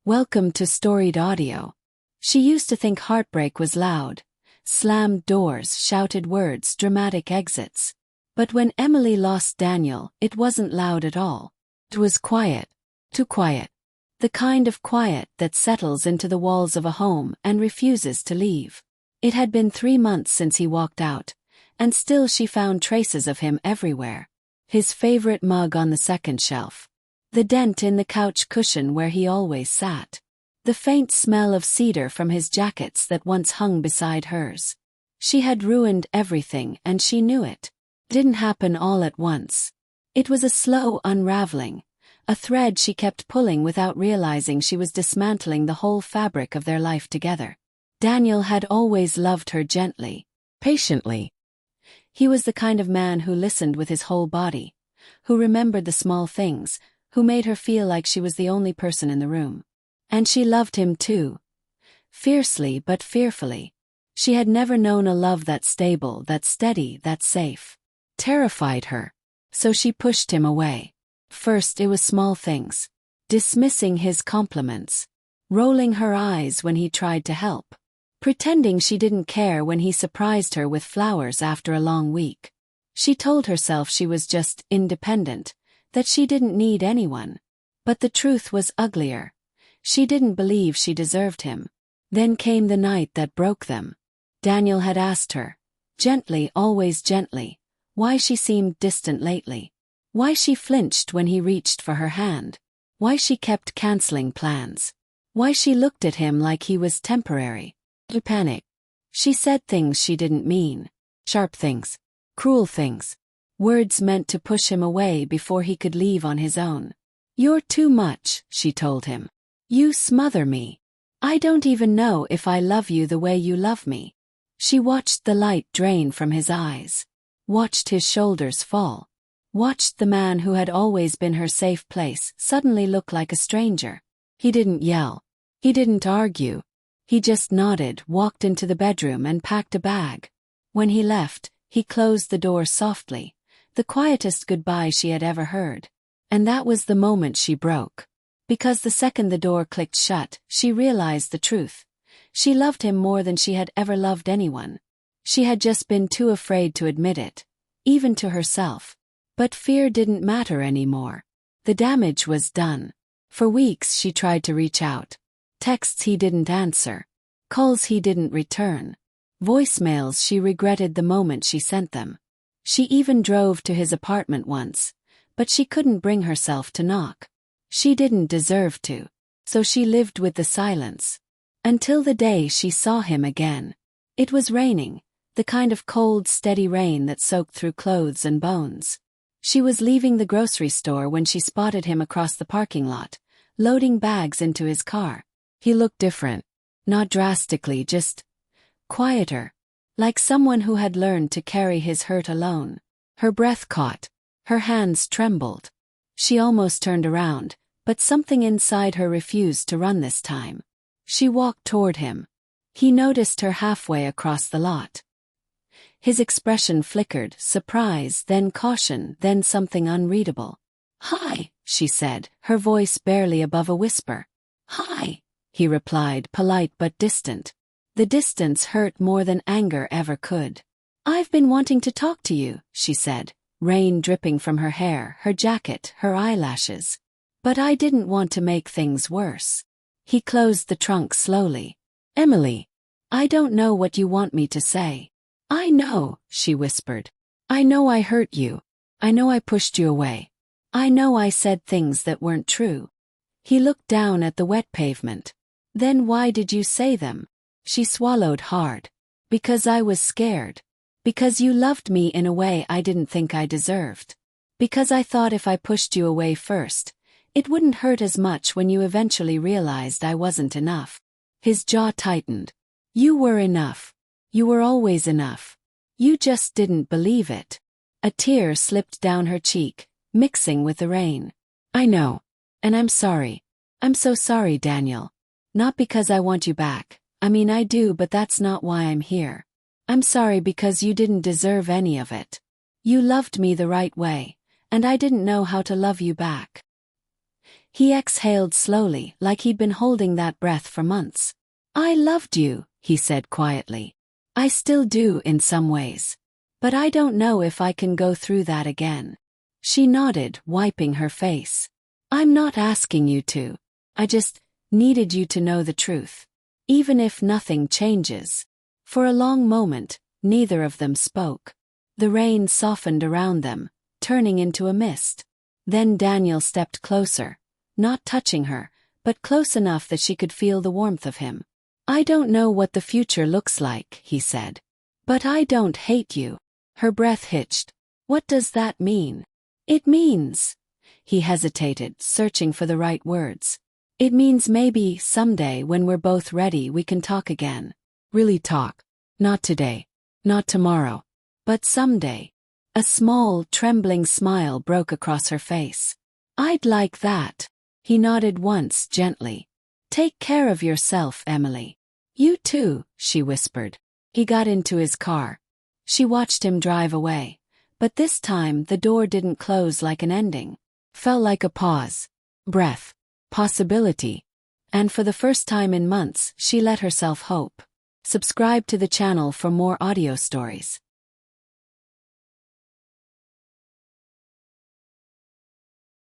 Welcome to Storied Audio. She used to think heartbreak was loud. Slammed doors, shouted words, dramatic exits. But when Emily lost Daniel, it wasn't loud at all. It was quiet. Too quiet. The kind of quiet that settles into the walls of a home and refuses to leave. It had been 3 months since he walked out, and still she found traces of him everywhere. His favorite mug on the second shelf. The dent in the couch cushion where he always sat. The faint smell of cedar from his jackets that once hung beside hers. She had ruined everything and she knew it. It didn't happen all at once. It was a slow unraveling, a thread she kept pulling without realizing she was dismantling the whole fabric of their life together. Daniel had always loved her gently, patiently. He was the kind of man who listened with his whole body, who remembered the small things, who made her feel like she was the only person in the room. And she loved him too. Fiercely but fearfully. She had never known a love that stable, that steady, that safe. Terrified her. So she pushed him away. First it was small things. Dismissing his compliments. Rolling her eyes when he tried to help. Pretending she didn't care when he surprised her with flowers after a long week. She told herself she was just independent, that she didn't need anyone. But the truth was uglier. She didn't believe she deserved him. Then came the night that broke them. Daniel had asked her, gently, always gently, why she seemed distant lately. Why she flinched when he reached for her hand. Why she kept canceling plans. Why she looked at him like he was temporary. To panic. She said things she didn't mean. Sharp things. Cruel things. Words meant to push him away before he could leave on his own. You're too much, she told him. You smother me. I don't even know if I love you the way you love me. She watched the light drain from his eyes. Watched his shoulders fall. Watched the man who had always been her safe place suddenly look like a stranger. He didn't yell. He didn't argue. He just nodded, walked into the bedroom and packed a bag. When he left, he closed the door softly. The quietest goodbye she had ever heard. And that was the moment she broke. Because the second the door clicked shut, she realized the truth. She loved him more than she had ever loved anyone. She had just been too afraid to admit it, even to herself. But fear didn't matter anymore. The damage was done. For weeks she tried to reach out. Texts he didn't answer. Calls he didn't return. Voicemails she regretted the moment she sent them. She even drove to his apartment once, but she couldn't bring herself to knock. She didn't deserve to, so she lived with the silence. Until the day she saw him again. It was raining, the kind of cold, steady rain that soaked through clothes and bones. She was leaving the grocery store when she spotted him across the parking lot, loading bags into his car. He looked different. Not drastically, just quieter. Like someone who had learned to carry his hurt alone. Her breath caught. Her hands trembled. She almost turned around, but something inside her refused to run this time. She walked toward him. He noticed her halfway across the lot. His expression flickered, surprise, then caution, then something unreadable. "Hi," she said, her voice barely above a whisper. "Hi," he replied, polite but distant. The distance hurt more than anger ever could. "I've been wanting to talk to you," she said, rain dripping from her hair, her jacket, her eyelashes. "But I didn't want to make things worse." He closed the trunk slowly. "Emily, I don't know what you want me to say." "I know," she whispered. "I know I hurt you. I know I pushed you away. I know I said things that weren't true." He looked down at the wet pavement. "Then why did you say them?" She swallowed hard. "Because I was scared. Because you loved me in a way I didn't think I deserved. Because I thought if I pushed you away first, it wouldn't hurt as much when you eventually realized I wasn't enough." His jaw tightened. "You were enough. You were always enough. You just didn't believe it." A tear slipped down her cheek, mixing with the rain. "I know. And I'm sorry. I'm so sorry, Daniel. Not because I want you back. I mean, I do, but that's not why I'm here. I'm sorry because you didn't deserve any of it. You loved me the right way, and I didn't know how to love you back." He exhaled slowly, like he'd been holding that breath for months. I loved you, he said quietly. I still do in some ways. But I don't know if I can go through that again. She nodded, wiping her face. I'm not asking you to. I just needed you to know the truth. Even if nothing changes. For a long moment, neither of them spoke. The rain softened around them, turning into a mist. Then Daniel stepped closer, not touching her, but close enough that she could feel the warmth of him. I don't know what the future looks like, he said. But I don't hate you. Her breath hitched. What does that mean? It means... He hesitated, searching for the right words. It means maybe, someday when we're both ready we can talk again. Really talk. Not today. Not tomorrow. But someday. A small, trembling smile broke across her face. I'd like that. He nodded once, gently. Take care of yourself, Emily. You too, she whispered. He got into his car. She watched him drive away. But this time the door didn't close like an ending. Felt like a pause. Breath. Possibility. And for the first time in months, she let herself hope. Subscribe to the channel for more audio stories.